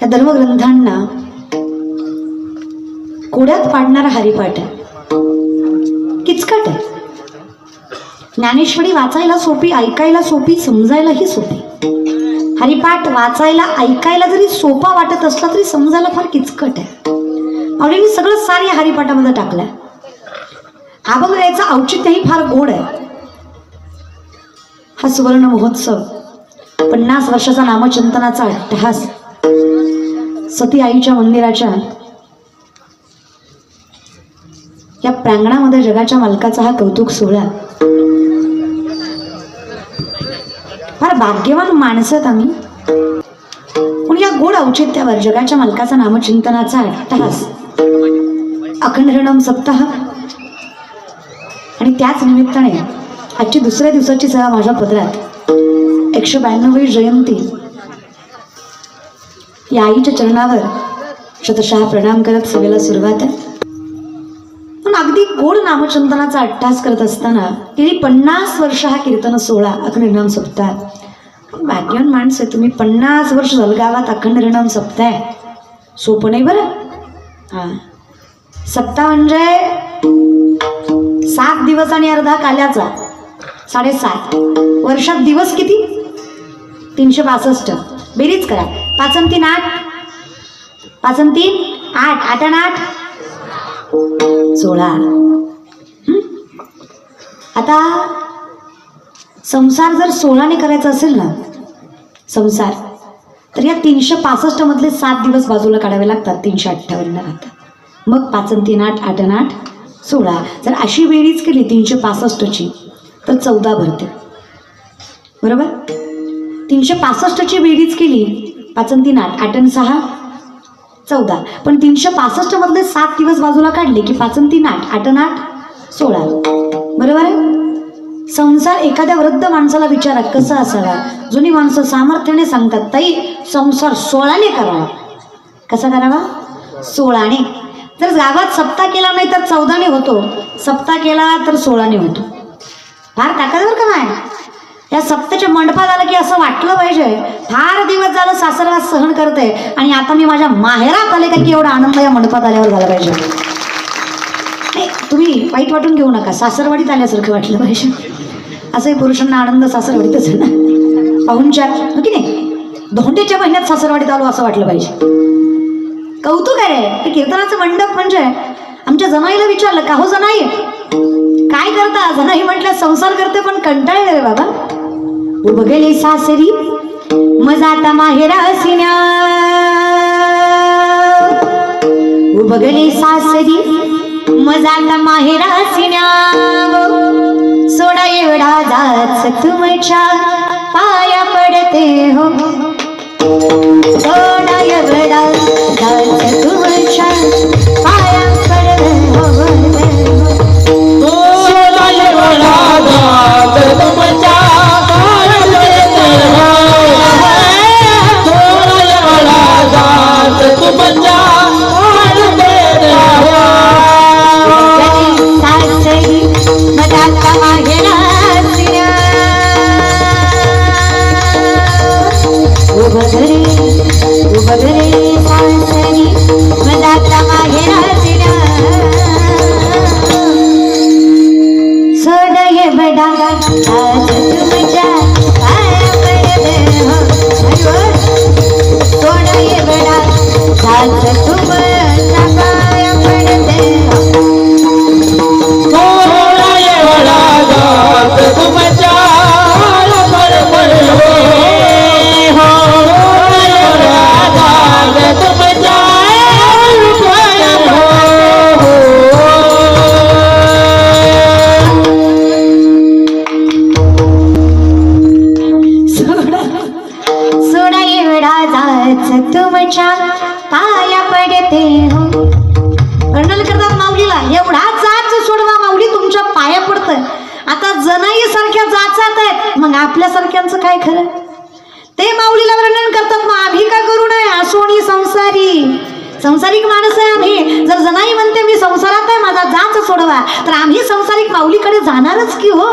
या धर्मग्रंथांना कोड्यात पाडणारा हरिपाठ आहे, किचकट आहे. ज्ञानेश्वरी वाचायला सोपी, ऐकायला सोपी, समजायलाही सोपी. हरिपाठ वाचायला ऐकायला जरी सोपा वाटत असला तरी समजायला फार किचकट आहे. ऑलरेडी सगळं सार या हरिपाठामध्ये टाकलंय. अभंग याचं औचित्यही फार गोड आहे. हा सुवर्ण महोत्सव, 50 वर्षाचा नामचिंतनाचा अट्टहास, सती आईच्या मंदिराच्या या प्रांगणामध्ये जगाच्या मालकाचा हा कौतुक सोहळा. फार भाग्यवान माणसं आहेत आम्ही. पण या गोड औचित्यावर जगाच्या मालकाचा नामचिंतनाचा अट्टहास, अखंड सप्ताह आणि त्याच निमित्ताने आजची दुसऱ्या दिवसाची सेवा माझ्या पदरात 192वी जयंती. या आईच्या चरणावर शतशः प्रणाम करत सेवेला सुरुवात आहे. पण अगदी गोड नामचिंतनाचा अट्टहास करत असताना गेली 50 वर्ष हा कीर्तन सोहळा अखंड सप्ताह. भाग्यवान माणसं आहे तुम्ही. 50 वर्ष जलगावात अखंड सप्ताह सोपं नाही बरं. हां, सप्ताह म्हणजे 7 दिवस आणि अर्धा काल्याचा 7.5 वर्षात दिवस किती? 365. बेरीज करा. 5 आणि 3 8, 5 आणि 3 8, 8 आणि 8 16. आता संसार जर 16ने करायचा असेल ना संसार, तर या 365 मधले 7 दिवस बाजूला काढावे लागतात. 358 राहतात. मग 5 आणि 3 8, 8 आणि 8 16. जर अशी बेरीज केली 365ची तर 14 भरते. बरोबर. 365ची बेरीज केली 5 आणि 3 8, 8 आणि 6 14. पण 365 मधले 7 दिवस बाजूला काढले की 5 आणि 3 8, 8 आणि 8 16. बरोबर आहे. संसार एखाद्या वृद्ध माणसाला विचारा कसा असावा. जुनी माणसं सामर्थ्याने सांगतात ताई संसार 16ने करावा. कसा करावा? 16ने. जर गावात सप्ताह केला नाही तर 14ने होतो, सप्ताह केला तर 16ने होतो. फार ताकदवर का नाही. या सप्ताच्या मंडपात आलं की असं वाटलं पाहिजे फार दिवस झालं सासरवास सहन करते आणि आता मी माझ्या माहेरात आले का की एवढा आनंद या मंडपात आल्यावर झाला पाहिजे. तुम्ही वाईट वाटून घेऊ नका, सासरवाडीत आल्यासारखं वाटलं पाहिजे. असंही पुरुषांना आनंद सासरवाडीतच आहे ना. पाहुणचार की नाही, धोंड्याच्या महिन्यात सासरवाडीत आलो असं वाटलं पाहिजे. कौतुक आहे रे. ते कीर्तनाचं मंडप म्हणजे आमच्या जनाईला विचारलं का हो जनाई काय करता? जनाई म्हटलं संसार करते पण कंटाळले रे बाबा. उभगले सासरी मजाता माहेरा सिन्या, उभगले सासरी मजाता माहेरा सिन्या, सोडा एवढा जाच तुमच्या पाया पडते हो, सोडा एवढा जाच तुमच्या पाया पडते हो, सोडा एवढा जाच तुमच्या पाया पडते हो, सोडा एवढा जाच तुमच्या पाया पडते हो. सासरी मजाता माहेरा सिन्या, उभगरे सासरी मजाता माहेरा सिन्या, सोडा ये बडा आज तुमच्या पाया पडते हो, सोडा ये बडा आज तुमच्या पाया पडते हो, सोडा ये बडा आज तुमच्या पाया पडते हो, तुमच्या पाया पडते हो. वर्णन करतात माऊलीला एवढा जाच सोडवा माऊली तुमच्या पाया पडतंय. आता जनाई सारख्या जाचात आहेत मग आपल्यासारख्यांचं काय खरं. ते माऊलीला वर्णन करतात मग आम्ही का करू नये. असोणी संसारिक माणसं आहे आम्ही. जर जनाई म्हणते मी संसारात आहे माझा जाच सोडवा तर आम्ही संसारिक माऊलीकडे जाणारच की हो.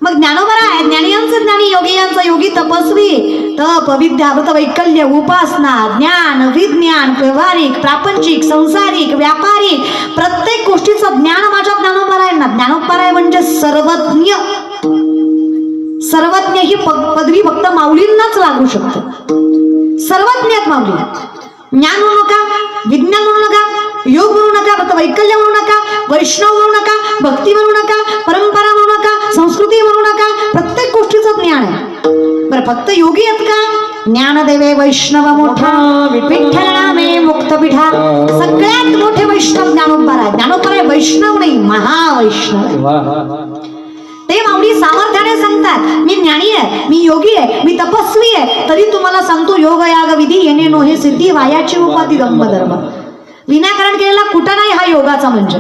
मग ज्ञानोबा आहे ज्ञानियांचं ज्ञानी, योगियांचा योगी, तपस्वी तप विद्या व्रत वैकल्य उपासना ज्ञान विज्ञान व्यवहारिक प्रापंचिक संसारिक व्यापारिक प्रत्येक गोष्टीचं ज्ञान माझ्या ज्ञानोबरायांना. ज्ञानोबराय म्हणजे सर्वज्ञ. सर्वज्ञ ही पदवी फक्त माऊलींनाच लागू शकते. सर्वज्ञात माऊली. ज्ञान म्हणू नका, विज्ञान म्हणू नका, योग म्हणू नका, व्रत वैकल्य म्हणू नका, वैष्णव म्हणू नका, भक्ती म्हणू नका, परंपरा म्हणू नका, संस्कृती म्हणू नका. प्रत्येक गोष्टीचं ज्ञान आहे. बरं फक्त योगी आहेत का? ज्ञानदेवे वैष्णव मोठा विठ्ठल नामे मुक्त पिठा. सगळ्यात मोठे वैष्णव ज्ञानोबा. ज्ञानोबा वैष्णव नाही, महावैष्णव. ते माऊली सामर्थ्याने सांगतात मी ज्ञानी आहे, मी योगी आहे, मी तपस्वी आहे, तरी तुम्हाला सांगतो योग याग विधी येणे नोहे सिद्धी वायाची उपाधी धर्म. विनाकारण केलेला कुठं नाही हा योगाचा म्हणजे.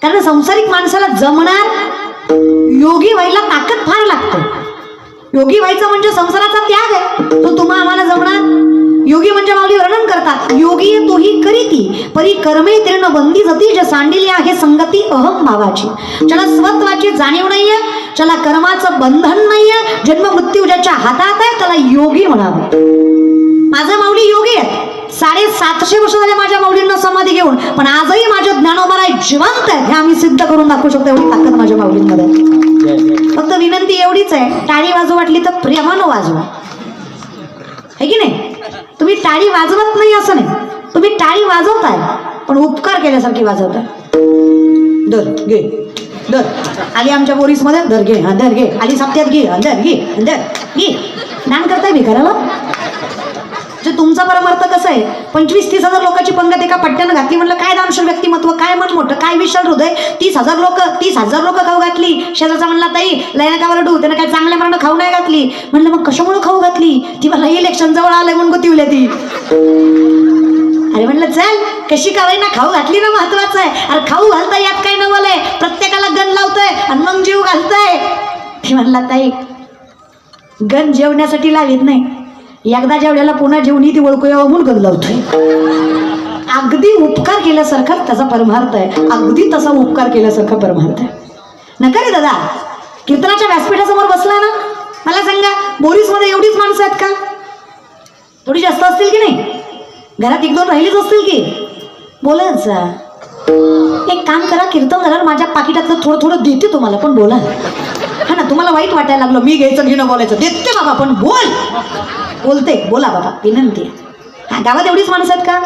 कारण संसारिक माणसाला जमणार, योगी व्हायला ताकद फार लागते. योगी व्हायचं म्हणजे संसाराचा त्याग आहे, तो तुम्हा आम्हाला जमणार. योगी म्हणजे माऊली वर्णन करतात योगी तोही करीती परी कर्मे तीर्ण बंदी जती जे सांडिली आहे संगती अहम भावाची. ज्याला स्वत्वाची जाणीव नाहीये, ज्याला कर्माचं बंधन नाहीये, जन्म मृत्यू ज्याच्या हातात आहे त्याला योगी म्हणावं. माझा माऊली योगी आहे. 750 वर्ष झाले माझ्या माऊलींना समाधी घेऊन, पण आजही माझे ज्ञानोबराय जिवंत आहेत हे आम्ही सिद्ध करून दाखवू शकतो. एवढी ताकद माझ्या माऊलींमध्ये. फक्त विनंती एवढीच आहे, टाळी वाजव वाटली तर प्रेमानं वाजवा, है की नाही. तुम्ही टाळी वाजवत नाही असं नाही, तुम्ही टाळी वाजवताय पण उपकार केल्यासारखी वाजवताय. दर घे, दर आली आमच्या बोरीस मध्ये, दर घे, हा दर घे, आली साप्त्यात घे, दर घे, दर घे. दान करताय भिकाराला. तुमचा परमार्थ कसं आहे? 25-30 हजार लोकांची पंगत एका पट्ट्यानं घातली. म्हणलं काय दानशूर व्यक्तिमत्व, काय मन मोठं, काय विशाल हृदय. 30,000 लोक खाऊ घातली. शेजारचा म्हणला ताई लय नका वरडू, त्यानं काय चांगल्या मनानं खाऊ नाही घातली. म्हणलं मग कशामुळे खाऊ घातली? ती मला इलेक्शन जवळ आलंय म्हणून गोतिवल्या ती. अरे म्हणलं चल कशी का ना खाऊ घातली ना, महत्वाचं आहे. अरे खाऊ घालताय यात काय नवल आहे, प्रत्येकाला गण लावतोय आणि मग जीव घालतोय. ती म्हणला ताई गण जेवण्यासाठी लावित नाही, एकदा जेवढ्याला पुन्हा जेवणी ती ओळखू यावं म्हणून गण लावतोय. अगदी उपकार केल्यासारखा त्याचा परमार्थ आहे. अगदी तसा उपकार केल्यासारखा परमार्थ आहे. नका रे दादा, कीर्तनाच्या व्यासपीठासमोर बसला ना, मला सांगा बोरीस मध्ये एवढीच माणसं आहेत का? थोडी जास्त असतील की नाही? घरात 1-2 राहिलीच असतील की. बोलत जा. एक काम करा, कीर्तन झाल्यावर माझ्या पाकिटातलं थोडं थोडं देते तुम्हाला, पण बोला. हा ना, तुम्हाला वाईट वाटायला लागलं मी घ्यायचं घेणं बोलायचं, देते बाबा पण बोल. बोलते, बोला बाबा, विनंती. हा गावात एवढीच माणसं आहेत का?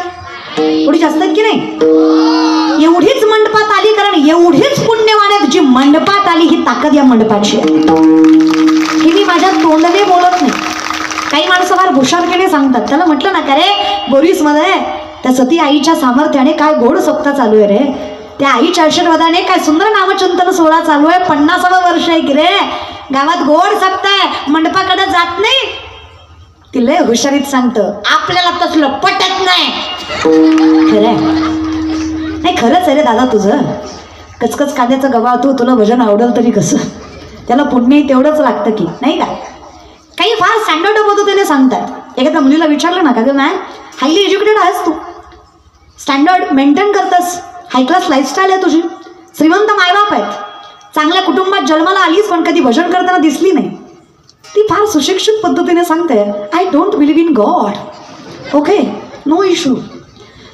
थोडी जास्त आहेत की नाही? एवढीच मंडपात आली, कारण एवढीच पुण्यवान आहेत जी मंडपात आली. ही ताकद या मंडपाची आहे. ही मी माझ्या तोंडाने बोलत नाही. काही माणसं फार हुशारकीने सांगतात. त्याला म्हटलं ना का रे बोरीस मध्ये त्या सती आईच्या सामर्थ्याने काय गोड सप्ताह चालू आहे रे, त्या आईच्या आशीर्वादाने काय सुंदर नामचिंतन सोहळा चालू आहे. 50वे वर्ष आहे की रे, गावात गोड सप्ताह, मंडपाकडे जात नाही. ती लय हुशारीत सांगतं, आपल्याला तसलं पटत नाही. खरंय नाही, खरंच आहे रे दादा तुझं. कचकच कांद्याचं गवा तू, तुला भजन आवडल तरी कसं, त्याला पुण्य तेवढंच लागतं की नाही का. काही फार स्टँडर्ड पद्धतीने सांगतात. एखाद्या मुलीला विचारलं ना का ग मॅम हायली एज्युकेटेड आहेस तू, स्टँडर्ड मेंटेन करतस, हाय क्लास लाईफस्टाईल आहे तुझी, श्रीमंत मायबाप आहेत, चांगल्या कुटुंबात जन्माला आलीस पण कधी भजन करताना दिसली नाही. ती फार सुशिक्षित पद्धतीने सांगते I don't believe in God. Okay, no issue.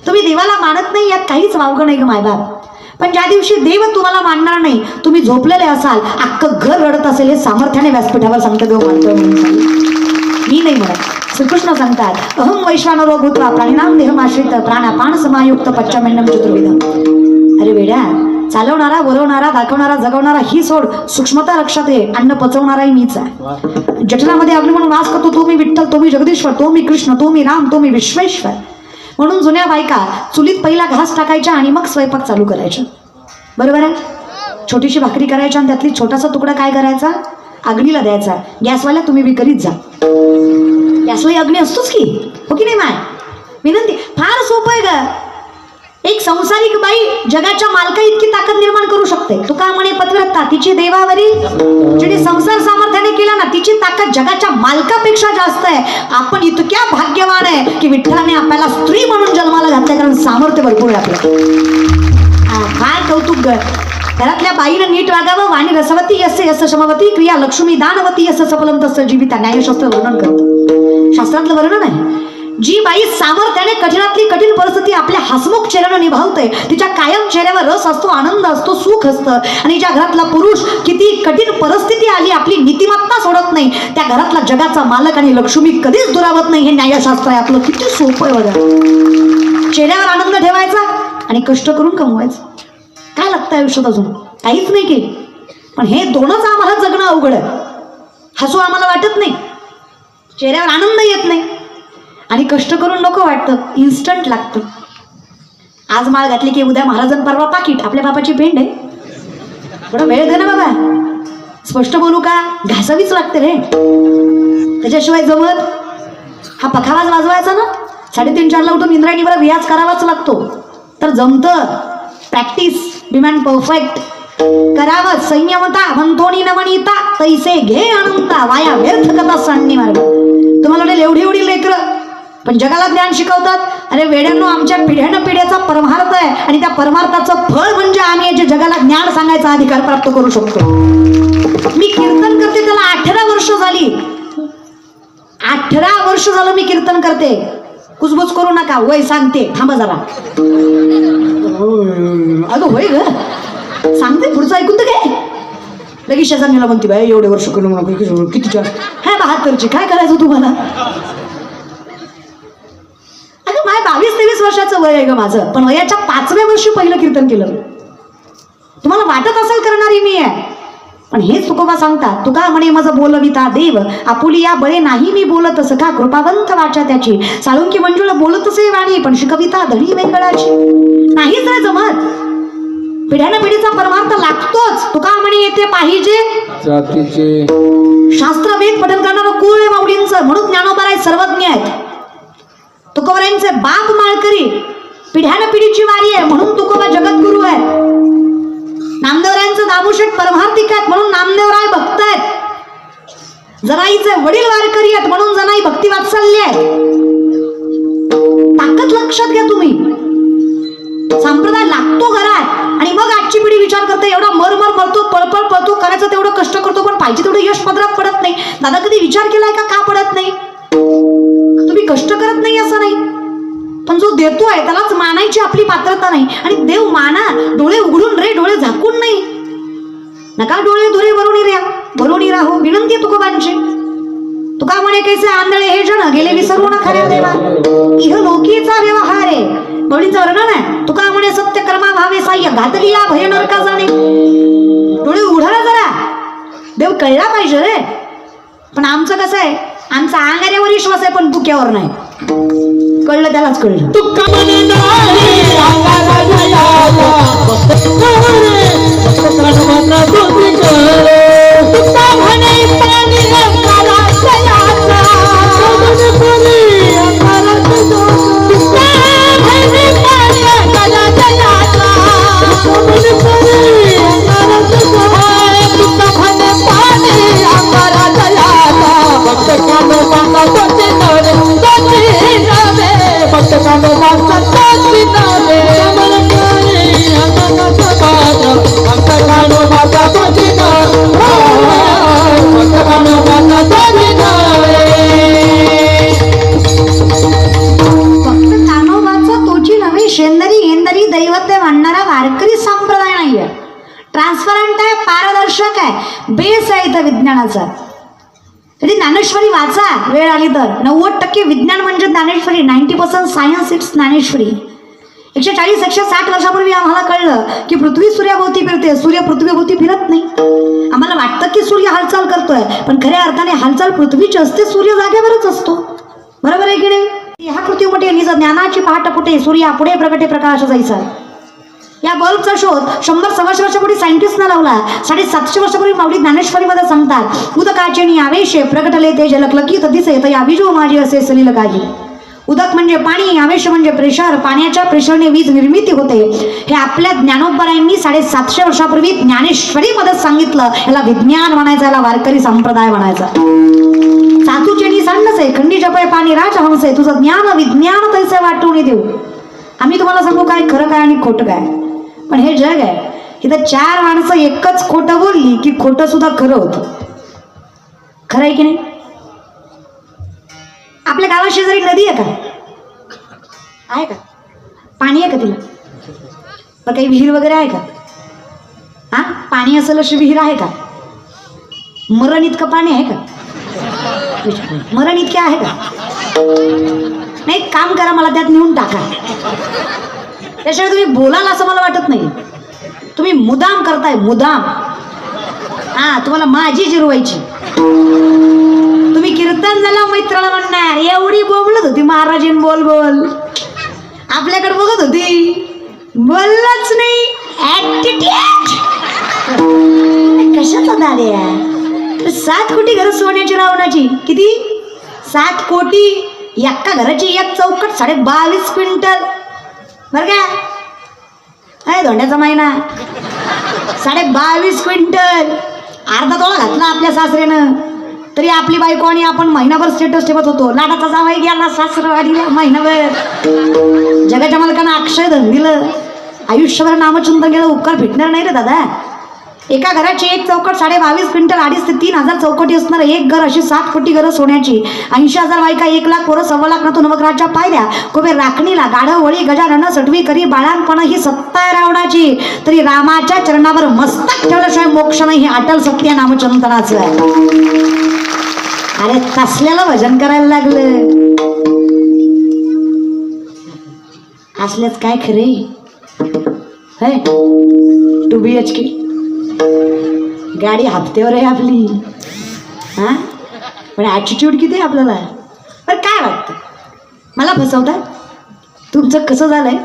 तुम्ही देवाला मानत नाही यात काहीच वावगं नाही ग मायबाप. पण ज्या दिवशी देव तुम्हाला मानणार नाही, तुम्ही झोपलेले असाल, अख्खं घर रडत असेल, हे सामर्थ्याने व्यासपीठावर सांगतं देव मानतोय म्हणून. मी नाही म्हणत. श्रीकृष्ण सांगतात अहम वैश्वानरो भूत्वा प्राणिनाम देहमाश्रित प्राणापान समायुक्त पच्चमेन्नम चतुर्विधम. अरे वेड्या, चालवणारा, बोलवणारा, दाखवणारा, जगवणारा ही सोड, सूक्ष्मता लक्षात ये, अन्न पचवणाराही मीच आहे. जठरामध्ये अग्नी म्हणून वास करतो तो मी विठ्ठल, तो मी जगदीश्वर, तो मी कृष्ण, तो मी राम, तो मी विश्वेश्वर. म्हणून जुन्या बायका चुलीत पहिला घास टाकायच्या आणि मग स्वयंपाक चालू करायच्या. बरोबर आहे. छोटीशी भाकरी करायच्या आणि त्यातली छोटासा तुकडा काय करायचा, अग्नीला द्यायचा. गॅसवाल्या तुम्ही बी करीत जा, गॅसला अग्नी असतोच की, हो की नाही माय. विनंती, फार सोपं आहे ग. एक संसारिक बाई जगाच्या मालका इतकी ताकद निर्माण करू शकते. तुका म्हणे पतिव्रता तिची देवावरी, जिने संसार सामर्थ्याने केला ना तिची ताकद जगाच्या मालकापेक्षा जास्त आहे. आपण इतक्या भाग्यवान आहे की विठ्ठलाने आपल्याला स्त्री म्हणून जन्माला घातलं, कारण सामर्थ्य भरपूर आहे आपलं. फार कौतुक. घरातल्या बाईनं नीट वागावं. वाणी रसवती यस्य यस्य समवती क्रिया लक्ष्मी दानवती यस्य सफलम तस्य जीविता. न्यायशास्त्र वर्णन करतं. पुराणातलं वर्णन आहे. जी बाई सामर्थ्याने कठीणातली कठीण परिस्थिती आपल्या हसमुख चेहऱ्यानं निभावते, तिच्या कायम चेहऱ्यावर रस असतो, आनंद असतो, सुख असतं. आणि ज्या घरातला पुरुष किती कठीण परिस्थिती आली आपली नीतिमत्ता सोडत नाही, त्या घरातला जगाचा मालक आणि लक्ष्मी कधीच दुरावत नाही. हे न्यायशास्त्र आहे आपलं. किती सोपं आहे बघा. चेहऱ्यावर आनंद ठेवायचा आणि कष्ट करून कमवायचं. काय लागतं आयुष्यात? अजून काहीच नाही की. पण हे दोनच आम्हाला जगणं अवघड आहे. हसू आम्हाला वाटत नाही, चेहऱ्यावर आनंद येत नाही, आणि कष्ट करून नको वाटतं. इन्स्टंट लागतं. आज माळ घातली की उद्या महाराजां परवा पाकिट. आपल्या बापाची पेंड आहे. थोडा वेळ दे ना बाबा. स्पष्ट बोलू का? घासावीच लागते रे, त्याच्याशिवाय जमत. हा पखावाज वाजवायचा ना, 3:30-4ला उठून इंद्रायणीवर रियाज करावाच लागतो, तर जमतं. प्रॅक्टिस डिमांड परफेक्ट करावं. संयमता म्हणतोनी नवनीता तैसे घे अनंता वाया व्यर्थ कथा सांडणी मार्ग. तुम्हाला वाटेल एवढी एवढी लेकरं पण जगाला ज्ञान शिकवतात. अरे वेड्यांनो, आमच्या पिढ्यानं पिढ्याचा परमार्थ आहे, आणि त्या परमार्थाचं फळ म्हणजे आम्ही याच्या जगाला ज्ञान सांगायचा अधिकार प्राप्त करू शकतो. मी कीर्तन करते, त्याला 18 वर्ष झाली. 18 वर्ष झालं मी कीर्तन करते. कुजबुज करू नका, वय सांगते. थांबा जरा. अगं होय ग, सांगते पुढचं ऐकून तर काय. लगेच शेजारणीला म्हणते बाई एवढे वर्ष करून म्हणून कितीच्या हा 72ची काय करायचं तुम्हाला. अगं माय 22-23 वर्षाचं वय आहे ग माझं, पण वयाच्या 5व्या वर्षी पहिलं कीर्तन केलं. तुम्हाला वाटत असेल करणारी मी आहे, पण हेच तुकोबा सांगतात. तुका म्हणे मज बोलविता देव आपुली या बळे नाही मी बोलत सखा कृपावंत वाचा त्याची. साळुंकी मंजुळ बोलत असे वाणी पण शिकविता धडी वेंगळाची. नाहीच रे जमत. पिढ्यानं पिढीचा परमार्थ लागतोच. तुका म्हणे येते पाहिजे जातीचे शास्त्र वेद पठण करणारं कुळ आहे माऊलींचं. म्हणून ज्ञानोबराय सर्वज्ञ आहेत. तुकोबरायांचे बाप माळकरी. पिढ्यानं पिढीची वारी आहे म्हणून तुकोबा जगद्गुरु आहे. नामदेवरायांचं दामोशेठ परमार्थिक आहेत म्हणून नामदेवराय भक्त आहेत. जनाईचे वडील वारकरी आहेत म्हणून जनाई भक्ती वात्सल्य आहे. ताकद लक्षात घ्या तुम्ही. संप्रदाय लागतो घरात, आणि मग आजची पिढी विचार करते एवढा मरमर मरतो, पळपळ पळतो, करायचं तेवढं कष्ट करतो, पण पाहिजे तेवढं यश पदरात पडत नाही. दादा कधी विचार केलाय का पडत नाही? तुम्ही कष्ट करत नाही असं नाही, पण जो देतोय त्यालाच मानायची आपली पात्रता नाही. आणि देव माना, डोळे उघडून रे, डोळे झाकून नाही. नका डोळे धुरे भरून राहो. विनंती आहे तुकोबांची. तुका म्हणे कैसे आंधळे हे जण गेले विसरून खऱ्या देवा. इह लोकीचा व्यवहार आहे. बळीचं वर्णन आहे. तुका म्हणे सत्य कर्मा भावे साह्य घातली या भय नरका जाणे. डोळे उघडा जरा, देव कळला पाहिजे रे. पण आमचं कसं आहे, आमचा अंगाऱ्यावर विश्वास आहे पण बुक्यावर नाही. कळलं त्यालाच कळलं. ट्रान्सपरंट आहे, पारदर्शक आहे, बेस आहे इथं विज्ञानाचा. तरी ज्ञानेश्वरी वाचा वेळ आली तर. 90% विज्ञान म्हणजे ज्ञानेश्वरी. 90% science it's Dnyaneshwari. 140-160 वर्षापूर्वी आम्हाला कळलं की पृथ्वी सूर्याभोवती फिरते, सूर्य पृथ्वीभोवती फिरत नाही. आम्हाला वाटतं की सूर्य हालचाल करतोय, पण खऱ्या अर्थाने हालचाल पृथ्वीची असते, सूर्य जागेवरच असतो. बरोबर आहे की नाही? ह्या कृतीमुळे निज ज्ञानाची पहाट फुटे, सूर्या पुढे प्रगटे प्रकाश जायचा. या बल्बचा शोध 100-125 वर्षापूर्वी सायंटिस्टना लावला. 750 वर्षापूर्वी माऊली ज्ञानेश्वरीमध्ये सांगतात, उदकाचे आवेशे प्रगटले ते जलकलकीत दिसे या विजो माझे असे सलील काही. उदक म्हणजे पाणी, आवेश म्हणजे प्रेशर. पाण्याच्या प्रेशरने वीज निर्मिती होते. हे आपल्या ज्ञानोबरायांनी 750 वर्षापूर्वी ज्ञानेश्वरीमध्ये सांगितलं. याला विज्ञान म्हणायचं, याला वारकरी संप्रदाय म्हणायचा. सातूचेनी सांडसे खंडी जपय पाणी राजहंसे, तुझं ज्ञान विज्ञान तैसे वाटून देऊ. आम्ही तुम्हाला सांगू काय खरं काय आणि खोटं काय. पण हे जग आहे, इथं 4 माणसं एकच खोटं बोलली की खोटं सुद्धा खरं होतं. खरं आहे की नाही? आपल्या गावा शेजारी नदी आहे का? आहे का? पाणी आहे का तिला? पण काही विहीर वगैरे आहे का? हा, पाणी असेल अशी विहीर आहे का? मरण इतकं पाणी आहे का? मरण इतके आहे का? नाही, काम करा, मला त्यात नेऊन टाका. त्याशिवाय तुम्ही बोलाल असं मला वाटत नाही. तुम्ही मुदाम करताय, मुदाम. हा, तुम्हाला माझी जिरवायची. तुम्ही कीर्तन झालं मैत्राला म्हणणार एवढी बोंबलत होती महाराजीन, बोल बोल, आपल्याकडे बघत होती, बोललंच नाही. ऍटिट्यूड कशाचा दाद्या? 7 कोटी घर सोन्याची रावणाची. किती? 7 कोटी. एका घराची एक चौकट 22.5 क्विंटल. बरं का? आहे धोंड्याचा महिना. 22.5 क्विंटल. अर्धा तोळा घातला आपल्या सासऱ्यानं, तरी आपली बायको आणि आपण महिनाभर स्टेटस ठेवत होतो, लाडाचा जावाई गेला सासरवाडीला महिनाभर. जगाच्या मालकानं अक्षय धन दिलं, आयुष्यभर नामचिंतन केलं, उपकार भेटणार नाही रे दादा. एका घराची एक चौकट 22.5 क्विंटल, 2,500 ते 3,000 चौकटी असणार एक घर. अशी 7 कोटी घरं सोन्याची. 80,000 बायका, 1 लाख पोरं, 1.25 लाख ना नवग्रहाच्या पायऱ्या, कुबेर राखणीला, गाढव वळी, गजानन सटवी करी, बाळांपण ही सत्ता आहे रावणाची. तरी रामाच्या चरणावर मस्तक ठेवल्याशिवाय मोक्ष नाही, हे अटल सत्य नामचिंतनाचं आहे. अरे तसल्याला भजन करायला लागलं असल्याच काय खरे है. 2 BHK गाडी हप्त्यावर आहे आपली. हा, पण ॲटिट्यूड किती आहे आपल्याला. पण काय वाटतं मला फसवतात? तुमचं कसं झालंय?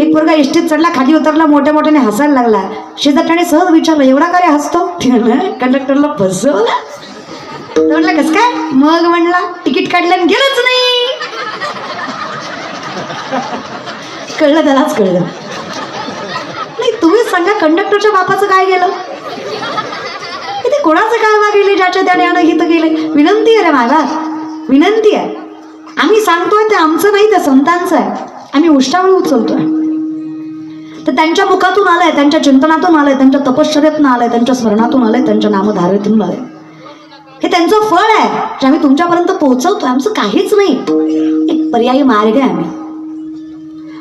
एक पोरगा एसटीत चढला, खाली उतरला, मोठ्या मोठ्याने हसायला लागला. शेजारच्याने सहज विचारलं, एवढा काय हसतो? कंडक्टरला फसवलं. म्हणलं कसं काय? मग म्हणला तिकीट काढलं आणि गेलंच नाही. कळलं, त्यालाच कळलं. नाही, तुम्ही सांगा, कंडक्टरच्या बापाचं काय गेलं? ते कोणाचं काय वागेले ज्याच्या त्याने हित गेले? विनंती आहे रे माझा, विनंती आहे. आम्ही सांगतोय ते आमचं नाही, ते संतांचं आहे. आम्ही उष्टावळ उचलतोय. तर त्यांच्या मुखातून आलंय, त्यांच्या चिंतनातून आलंय, त्यांच्या तपश्चर्यातून आलंय, त्यांच्या स्मरणातून आलंय, त्यांच्या नामधारेतून आलंय. हे त्यांचं फळ आहे जे आम्ही तुमच्यापर्यंत पोहोचवतोय. आमचं काहीच नाही, एक पर्यायी मार्ग आहे आम्ही.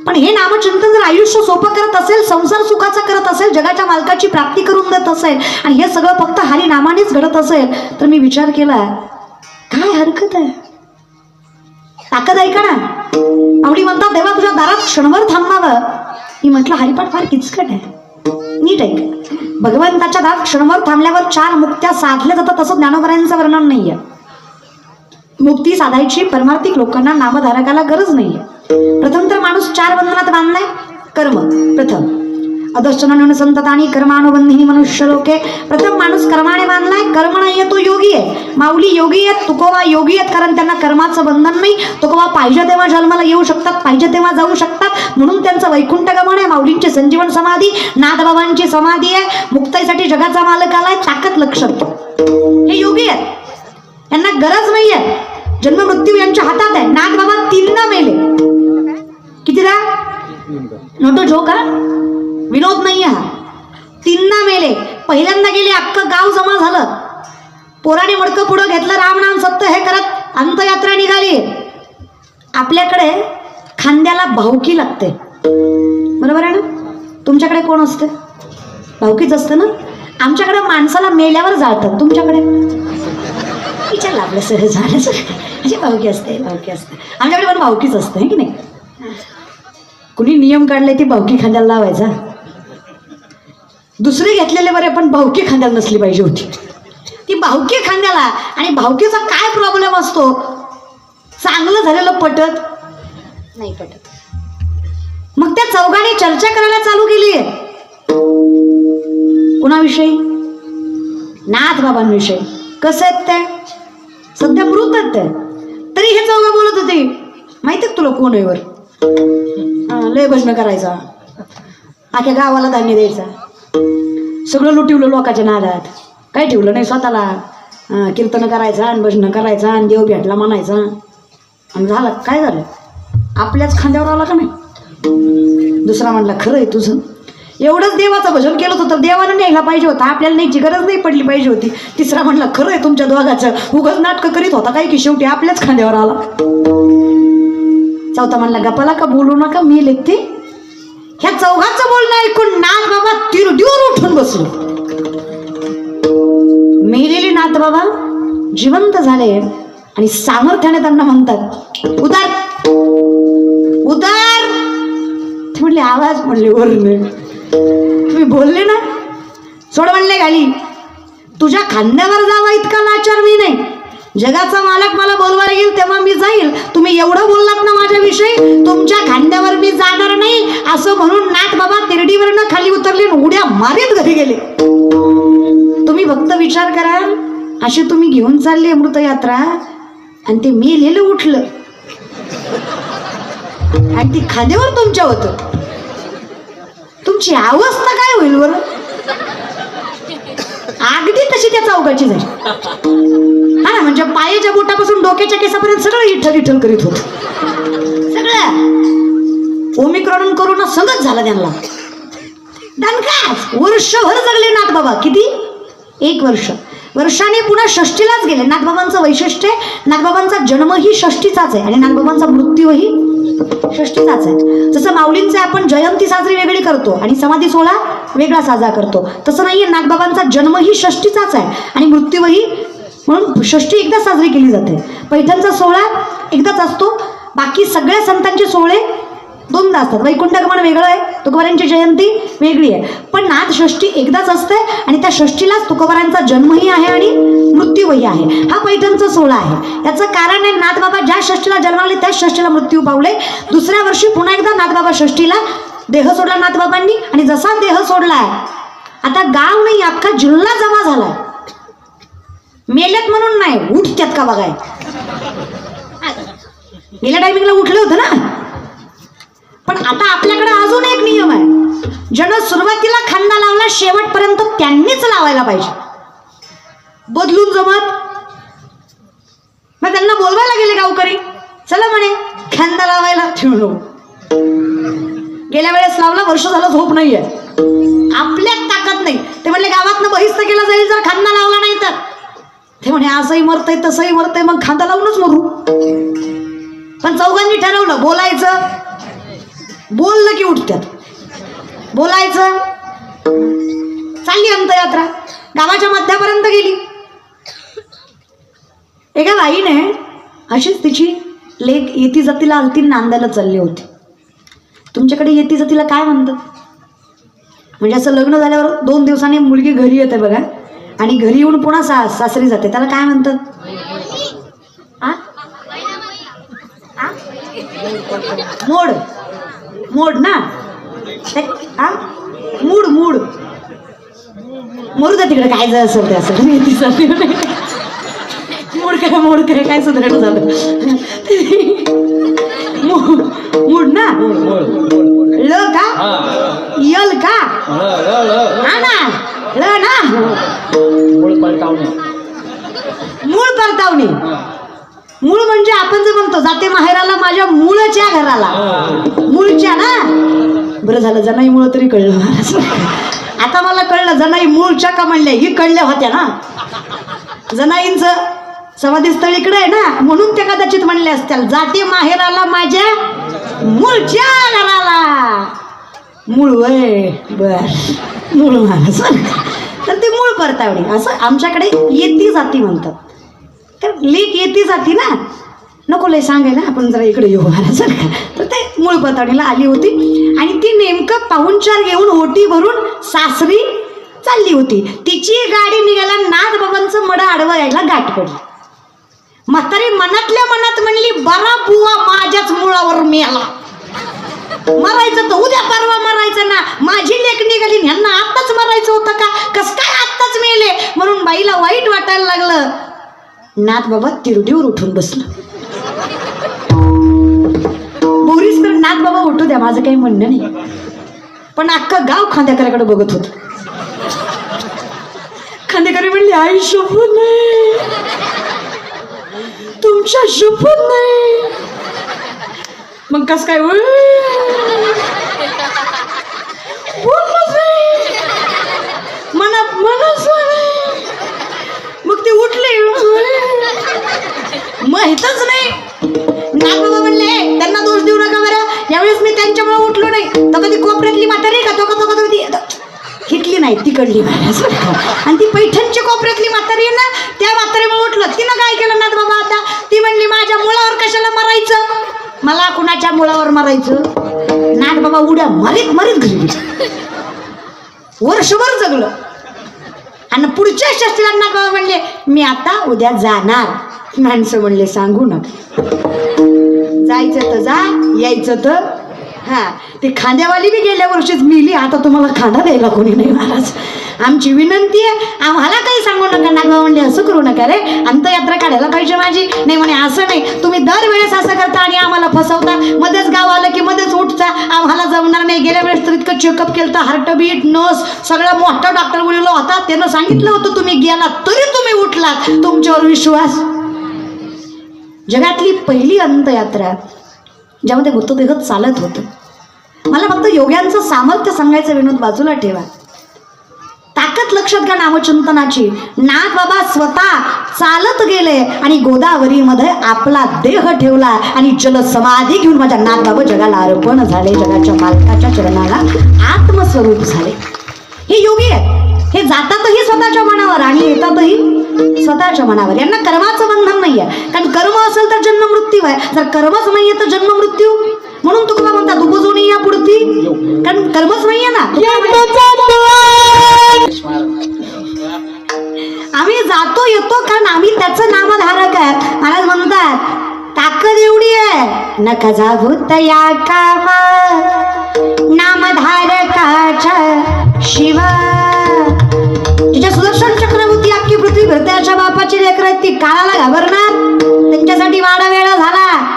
पण हे नामचिंतन जर आयुष्य सोपं करत असेल, संसार सुखाचा करत असेल, जगाच्या मालकाची प्राप्ती करून देत असेल, आणि हे सगळं फक्त हरी नामानेच घडत असेल, तर मी विचार केला, काय हरकत आहे? ताकद ऐका ना. आवडी म्हणतात देवा तुझ्या दारात क्षणभर थांबावं. मी म्हटलं हरिपाठ फार किचकट आहे. नीट ऐक, भगवंताच्या दारात क्षणभर थांबल्यावर 4 मुक्त्या साधल्या जातात असं ज्ञानोबरायांचं वर्णन नाहीये. मुक्ती साधायची परमार्थिक लोकांना, नामधारकाला गरज नाहीये. प्रथम तर माणूस 4 बंधनात बांधलाय. कर्म प्रथम, अधश्चन संततानी कर्मानुबंधिनी मनुष्य लोके. प्रथम माणूस कर्माने बांधलाय. कर्म नाहीये तो योगी आहे. माऊली योगी आहेत, तुकोबा योगी आहेत, कारण त्यांना कर्माचं बंधन नाही. तुकोबा पाहिजे तेव्हा जन्माला येऊ शकतात, पाहिजे तेव्हा जाऊ शकतात, म्हणून त्यांचं वैकुंठ गमन आहे. माऊलींची संजीवन समाधी, नाथबाबांची समाधी आहे. मुक्ताईसाठी जगाचा मालक आलाय. ताकद लक्षात, हे योगी आहेत, यांना गरज नाहीये. जन्म मृत्यू यांच्या हातात आहे. नाथबाबा 3दा मेले. कितीदा? नोटो जोक हा, विनोद नाहीये हा. 3दा मेले. पहिल्यांदा गेले, अख्खं गाव जमा झालं. पोराने मडकं पुढं घेतलं, राम नाम सत्य हे करत अंतयात्रा निघाली. आपल्याकडे खांद्याला भाऊकी लागते, बरोबर आहे ना? तुमच्याकडे कोण असते? भाऊकीच असते ना. आमच्याकडे माणसाला मेल्यावर जाळतात. तुमच्याकडे विचारलं आपलं सहज झालं म्हणजे भाऊकी असते, भाऊकी असते. आमच्याकडे पण भाऊकीच असते की नाही. कुणी नियम काढलाय ती भाऊकी खांद्याला लावायचा. दुसरे घेतलेले बरे, पण भाऊकी खांद्याला नसली पाहिजे होती ती भाऊकी खांद्याला. आणि भाऊकीचा काय प्रॉब्लेम असतो? चांगलं झालेलं पटत नाही, पटत. मग त्या चौघांनी चर्चा करायला चालू केली आहे. कुणाविषयी? नाथबाबांविषयी. कसे आहेत ते? सध्या मृत आहेत ते. तरी हे चौघं बोलत होते. माहिती तुला कोण आहे? वर लय भजन करायचा, अख्या गावाला धान्य द्यायचा, सगळं लुटिवलं लोकांच्या नादात, काही ठेवलं नाही स्वतःला. कीर्तन करायचा आणि भजन करायचा आणि देव भेटला म्हणायचा. आणि झालं काय झालं? आपल्याच खांद्यावर आला का नाही? दुसरा म्हणला खरं आहे तुझं, एवढंच देवाचं भजन केलं होतं तर देवानं न्यायला पाहिजे होतं, आपल्याला न्यायची गरज नाही पडली पाहिजे होती. तिसरा म्हणला खरं आहे तुमच्या दोघाचं, उगाच नाटकं करीत होता काय की शेवटी आपल्याच खांद्यावर आला. चौथा म्हणला गप्पाला का बोलू नका मी लेखते. ह्या चौघांचं बोलणं ऐकून नाथ बाबा तिरडीवर उठून बसलो. मेलेले नाथ बाबा जिवंत झाले आणि सामर्थ्याने त्यांना म्हणतात उदार उदार. ते म्हणले आवाज म्हणले वरून तुम्ही बोलले ना, सोड म्हणले गाली. तुझ्या खांद्यावर जावा इतका लाचार मी नाही. जगाचा मालक मला बोलवायला येईल तेव्हा मी जाईल. तुम्ही एवढं बोललात ना माझ्याविषयी, तुमच्या खांद्यावर मी जाणार नाही असं म्हणून नाथ बाबा तिरडीवरनं खाली उतरले, उड्या मारीत घरी गेले. तुम्ही फक्त विचार करा, असे तुम्ही घेऊन चालले अमृतयात्रा आणि ते मेलेलं उठलं आणि ती खांद्यावर तुमच्या होतं, तुमची अवस्था काय होईल बरं. अगदी तशी त्या चौघाची झाली. हा ना, म्हणजे पायाच्या बोटापासून डोक्याच्या केसापर्यंत सगळं इठ्ठल इठ्ठल करीत होत. सगळं ओमिक्रॉन कोरोना सगळंच झाला त्यांना. दणकाच वर्षभर जगले नाथ बाबा. किती? 1 वर्ष. वर्षाने पुन्हा षष्टीलाच गेले. नाथबाबांचं वैशिष्ट्य आहे, नाथबाबांचा जन्मही षष्टीचाच आहे आणि नाथबाबांचा मृत्यूही षष्टीचाच आहे. जसं माऊलींचे आपण जयंती साजरी वेगळी करतो आणि समाधी सोहळा वेगळा साजरा करतो, तसं नाहीये. नाथबाबांचा जन्मही षष्टीचाच आहे आणि मृत्यूही, म्हणून षष्टी एकदा साजरी केली जाते. पैठणचा सोहळा एकदाच असतो, बाकी सगळ्या संतांचे सोहळे 2दा असतात. वैकुंठगमन वेगळं आहे, तुकोबारांची जयंती वेगळी आहे, पण नाथ षष्टी एकदाच असते आणि त्या षष्टीलाच तुकोबारांचा जन्मही आहे आणि मृत्यूही आहे. हा पैठणचा सोहळा आहे. याचं कारण आहे, नाथबाबा ज्या षष्टीला जन्मावले त्याच षष्टीला मृत्यू पावले. दुसऱ्या वर्षी पुन्हा एकदा नाथबाबा षष्टीला देह सोडला नाथबाबांनी आणि जसा देह सोडलाय आता गाव नाही अख्खा जिल्हा जमा झालाय. मेलेत म्हणून नाही, उठत्यात का बघाय. गेल्या टायमिंगला उठले होते ना. पण आता आपल्याकडे अजून एक नियम आहे, ज्यानं सुरुवातीला खांदा लावला शेवटपर्यंत त्यांनीच लावायला पाहिजे. बदलून जमत. मग त्यांना बोलवायला गेले गावकरी, चला म्हणे खांदा लावायला. ठेवलो गेल्या वेळेस लावला, वर्ष झालं झोप नाहीये, आपल्यात ताकद नाही. ते म्हणले गावातनं बहिस्त केला जाईल जर खांदा लावला नाही तर. ते म्हणे असंही मरतय तसंही मरतय, मग खांदा लावूनच मरू. पण चौघांनी ठरवलं बोलायचं. बोललं की उठत्यात. बोलायचं. चालली अंतयात्रा, गावाच्या मध्यापर्यंत गेली. एका बाईने अशीच तिची लेक येती जातीला आलती, नांदायला चालली होती. तुमच्याकडे येती जातीला काय म्हणतात? म्हणजे असं लग्न झाल्यावर 2 दिवसांनी मुलगी घरी येते बघा, आणि घरी येऊन पुन्हा सासरी जाते, त्याला काय म्हणतात? मोड. मोड ना. मूड मूड मोरू द्या तिकडे, काय जर असेल ते असं. मूड काय मोड काय सुधारण झालं. मूड ना. ल का यल का हा ना, ल ना. मूळ परतावणी. मूळ म्हणजे आपण जे म्हणतो जाते माहेराला माझ्या मूळच्या घराला. मूळच्या ना. बरं झालं जनाई मूळ तरी कळलं. आता मला कळलं जनाई मूळच्या का म्हणल्या, ही कळल्या होत्या ना. जनाईंचं समाधीस्थळ इकडे आहे ना, म्हणून ते कदाचित म्हणले असतील जाते माहेराला माझ्या मूळच्या घराला. मूळ वय बर मूळ महाराज. तर ते मूळ परतावणी असं आमच्याकडे येती जाती म्हणतात. तर लेक येती जाती ना, नको लय सांगायला, आपण जरा इकडे येऊ महाराज. तर ते मूळ परतावणीला आली होती आणि ती नेमकं पाहुणचार घेऊन ओटी भरून सासरी चालली होती. तिची गाडी निघाला, नाथबाबांचं मड आडवं यायला गाठ पडली. म्हातारी मनातल्या मनात म्हणली बरा बुवा माझ्याच मुळावर मेला. मरायचं तर उद्या परवा मरायचं ना, माझी लेक निघाली, ह्यांना आत्ताच मरायचं होतं का, कस काय आत्ताच मेले. म्हणून बाईला वाईट वाटायला लागलं. नाथ बाबा तिरडीवर उठून बसलं. बोरीस तर नाथ बाबा उठू द्या, माझं काही म्हणणं नाही, पण अख्खं गाव खांदेकराकडे बघत होत. खांदेकरी म्हणले आई शपथ नाही, तुमच्या शपथ नाही. मग कस काय बोललोच मनात मनच मग ते उठले माहीतच नाही. नागबाबा म्हणले त्यांना दोष देऊ नका बरं, यावेळेस मी त्यांच्यामुळे उठलो नाही. तर कधी कोपऱ्यातली म्हातारी का तो हिटली नाही तिकडली आणि ती पैठणची कोपऱ्यातली म्हातारी आहे ना, त्या म्हातारीमुळे उठलं. तिनं काय केलं नागबाबा आता, ती म्हणली माझ्या मुळावर कशाला मरायचं, मला कुणाच्या मुळावर मरायचं. नागबाबा उड्या मारीत मारीत घरी गेले, वर्षभर जगलं. आणि पुढच्या षष्टीला नागबाबा म्हणले मी आता उद्या जाणार. माणसं म्हणले सांगू नका, जायचं तर जा, यायचं तर हा. ते खांद्यावाली बी गेल्या वर्षीच मिली, आता तुम्हाला खांदा द्यायला कोणी नाही महाराज. आमची विनंती आहे, आम्हाला काही सांगू नका. नागबाबा म्हणले असं करू नका रे, अंतयात्रा काढायला पाहिजे माझी. नाही म्हणे असं नाही, तुम्ही दरवेळेस असं करता आणि आम्हाला फसवता. मध्येच गाव आलं की मध्येच उठता, आम्हाला जमणार नाही. गेल्या वेळेस तर इतकं चेकअप केलं, हार्टबीट नस सगळा मोठा डॉक्टर बोलवला होता, त्यानं सांगितलं होतं तुम्ही गेलात तरी तुम्ही उठलात, तुमच्यावर विश्वास. जगातली पहिली अंतयात्रा ज्यामध्ये मृतदेह चालत होतं. मला फक्त योग्यांचं सामर्थ्य सांगायचं विनोद बाजूला ठेवा. ताकद लक्षात घ्या नामचिंतनाची. नागबाबा स्वतः चालत गेले आणि गोदावरीमध्ये आपला देह ठेवला आणि जलसमाधी घेऊन माझ्या नागबाबा जगाला अर्पण झाले, जगाच्या मालकाच्या चरणाला आत्मस्वरूप झाले. हे योगी आहेत, हे जातातही स्वतःच्या मनावर आणि येतातही स्वतःच्या मनावर. यांना कर्माचं बंधन नाही आहे, कारण कर्म असेल तर जन्म मृत्यू आहे, जर कर्मच नाही आहे तर जन्म मृत्यू. म्हणून तुला म्हणतात उपजून या पुढती, कारण कर्मच नाहीये ना. आम्ही जातो येतो कारण आम्ही त्याचं नामधारक आहे. महाराज म्हणतात ताकद एवढी आहे, नका जाऊ तया कामा नामधारकाच्या शिवा. तिच्या सुदर्शन चक्रवर्ती अख्खी पृथ्वी फिरते, अशा बापाची लेकरं ती काळाला घाबरणार, त्यांच्यासाठी वाडा वेळा झाला.